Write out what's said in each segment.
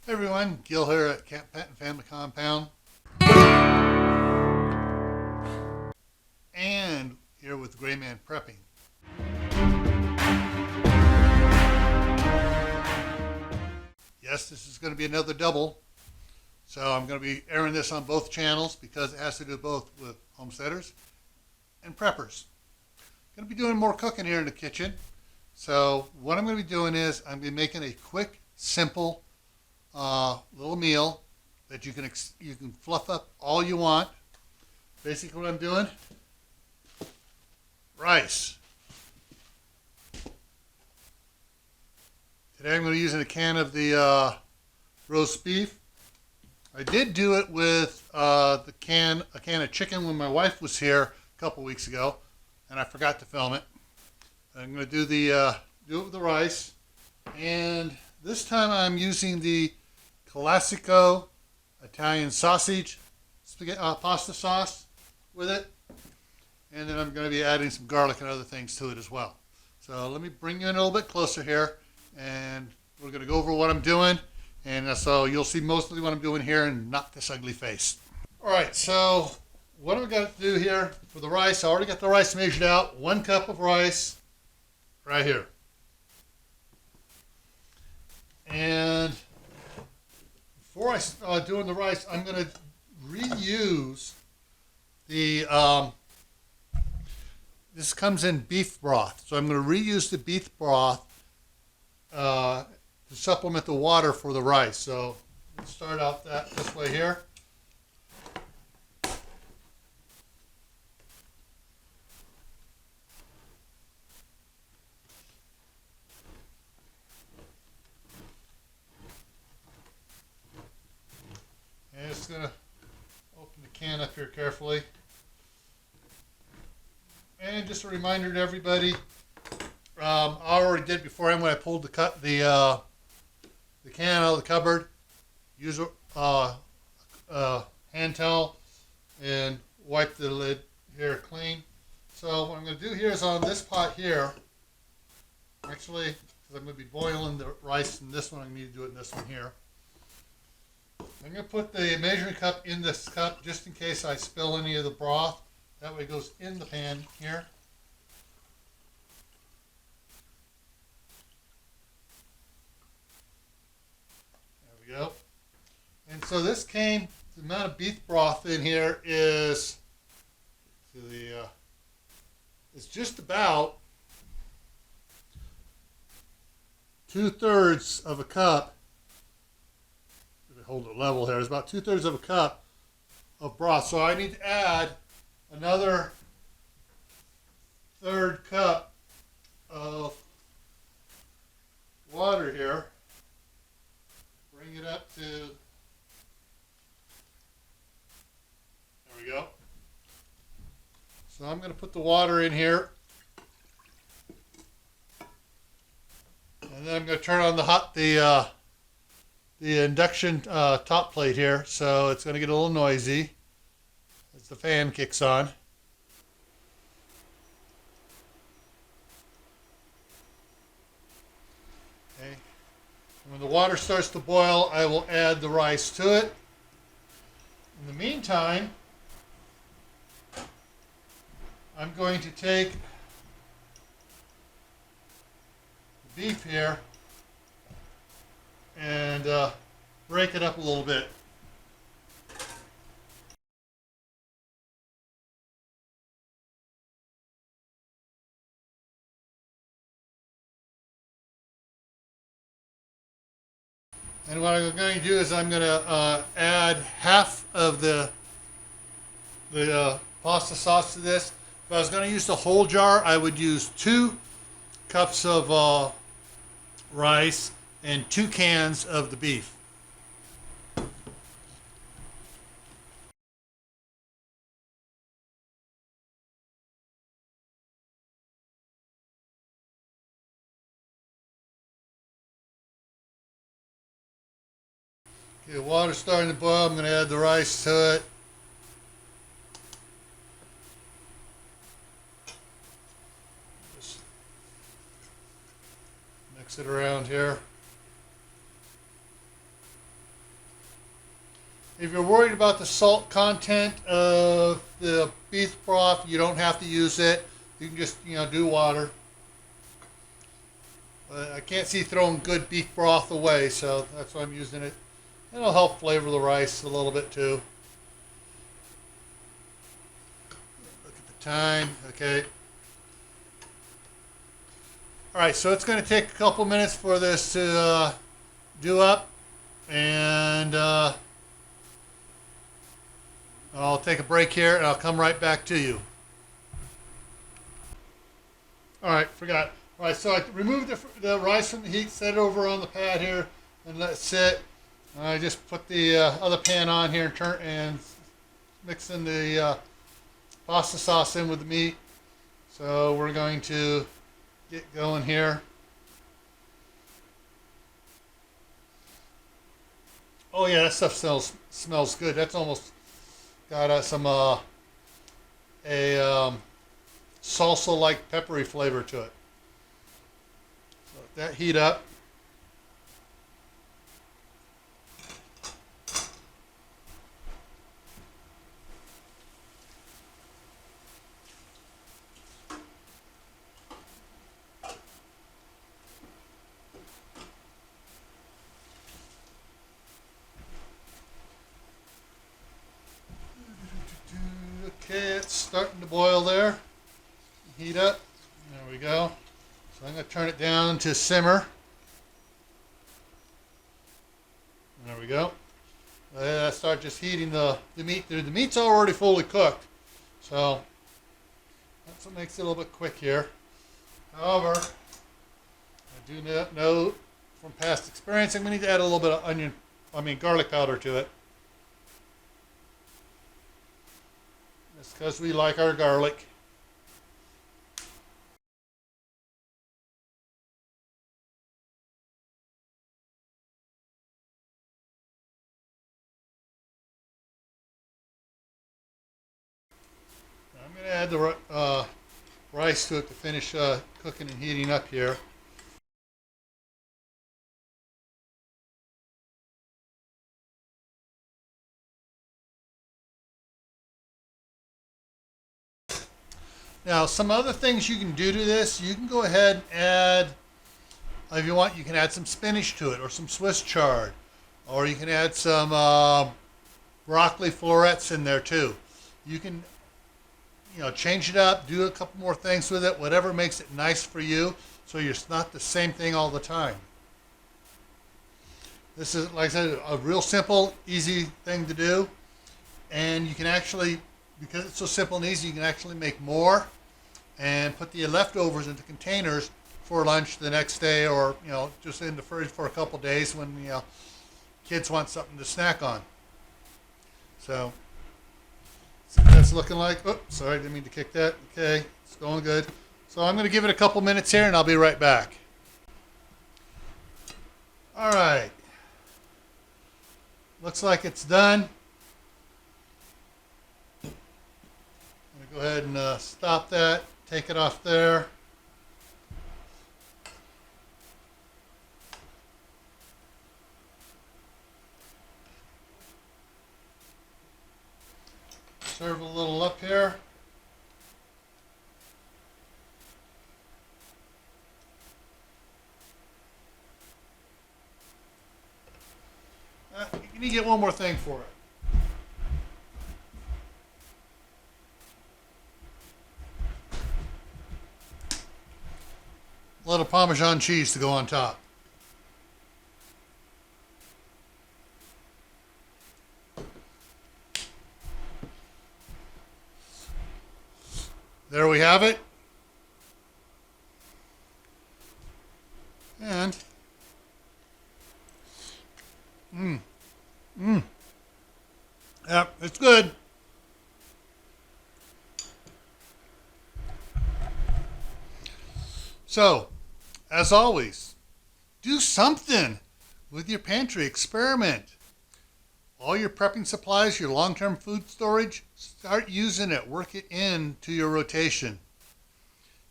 Hey everyone, Gil here at Camppatton Family Compound, and here with Gray Man Prepping. Yes, this is going to be another double, so I'm going to be airing this on both channels because it has to do both with homesteaders and preppers. I'm going to be doing more cooking here in the kitchen, so what I'm going to be doing is I'm going to be making a quick, simple little meal that you can fluff up all you want. Basically what I'm doing, rice. Today I'm going to be using a can of the roast beef. I did do it with a can of chicken when my wife was here a couple weeks ago, and I forgot to film it. I'm going to do it with the rice, and this time I'm using the Classico Italian sausage pasta sauce with it, and then I'm going to be adding some garlic and other things to it as well. So let me bring you in a little bit closer here, and we're going to go over what I'm doing, and so you'll see mostly what I'm doing here and not this ugly face. All right, so what I've got to do here for the rice, I already got the rice measured out. 1 cup of rice right here. And before I start doing the rice, I'm going to reuse the, this comes in beef broth. So I'm going to reuse the beef broth to supplement the water for the rice. So let's start out this way here. And it's going to open the can up here carefully. And just a reminder to everybody, I already did before when I pulled the can out of the cupboard. Use a hand towel and wipe the lid here clean. So what I'm going to do here is on this pot here, actually, because I'm going to be boiling the rice in this one, I need to do it in this one here. I'm going to put the measuring cup in this cup just in case I spill any of the broth. That way it goes in the pan here. There we go. And so this came, the amount of beef broth in here is, it's just about 2/3 of a cup. Hold it level here. It's about 2/3 of a cup of broth. So I need to add another 1/3 cup of water here. Bring it up to, there we go. So I'm going to put the water in here. And then I'm going to turn on the induction top plate here, so it's going to get a little noisy as the fan kicks on. Okay. And when the water starts to boil, I will add the rice to it. In the meantime, I'm going to take the beef here and break it up a little bit. And what I'm going to do is I'm going to add half of the pasta sauce to this. If I was going to use the whole jar, I would use 2 cups of rice and 2 cans of the beef. Okay, the water's starting to boil. I'm going to add the rice to it. Just mix it around here. If you're worried about the salt content of the beef broth, you don't have to use it. You can just, do water. I can't see throwing good beef broth away, so that's why I'm using it. It'll help flavor the rice a little bit too. Look at the time. Okay. All right, so it's going to take a couple minutes for this to do up, and I'll take a break here, and I'll come right back to you. All right, forgot. All right, so I removed the rice from the heat, set it over on the pad here, and let it sit. I just put the other pan on here and mix in the pasta sauce in with the meat. So we're going to get going here. Oh yeah, that stuff smells good. That's almost got some salsa-like peppery flavor to it. So let that heat up. Okay, it's starting to boil there. Heat up. There we go. So I'm going to turn it down to simmer. There we go. I start just heating the meat. The meat's already fully cooked, so that's what makes it a little bit quick here. However, I do know from past experience I'm going to need to add a little bit of garlic powder to it. Just because we like our garlic. I'm going to add the rice to it to finish cooking and heating up here. Now, some other things you can do to this, you can go ahead and add, if you want, you can add some spinach to it, or some Swiss chard, or you can add some broccoli florets in there too. You can, change it up, do a couple more things with it, whatever makes it nice for you, so it's not the same thing all the time. This is, like I said, a real simple, easy thing to do, and you can actually, because it's so simple and easy, you can actually make more and put the leftovers into containers for lunch the next day, or just in the fridge for a couple days when kids want something to snack on. So that's looking like, oops, sorry, didn't mean to kick that. Okay, it's going good. So I'm going to give it a couple minutes here and I'll be right back. All right, looks like it's done. I'm going to go ahead and stop that. Take it off there. Serve a little up here. You need to get one more thing for it. A little Parmesan cheese to go on top. There we have it. And yep, it's good. So, as always, do something with your pantry. Experiment. All your prepping supplies, your long-term food storage, start using it. Work it into your rotation.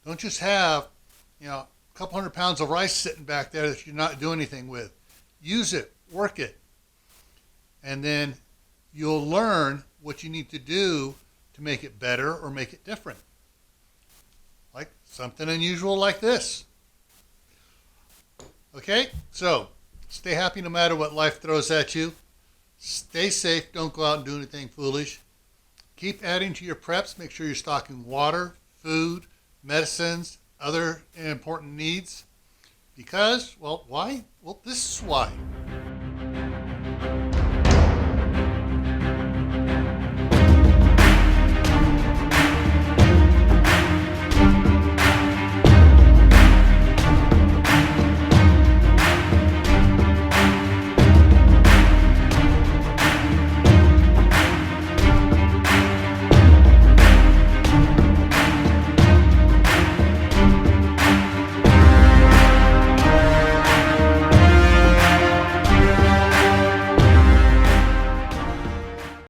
Don't just have, a couple 100 pounds of rice sitting back there that you're not doing anything with. Use it. Work it. And then you'll learn what you need to do to make it better or make it different. Like something unusual like this. Okay, so stay happy no matter what life throws at you. Stay safe, don't go out and do anything foolish. Keep adding to your preps. Make sure you're stocking water, food, medicines, other important needs. Because, well, why? Well, this is why.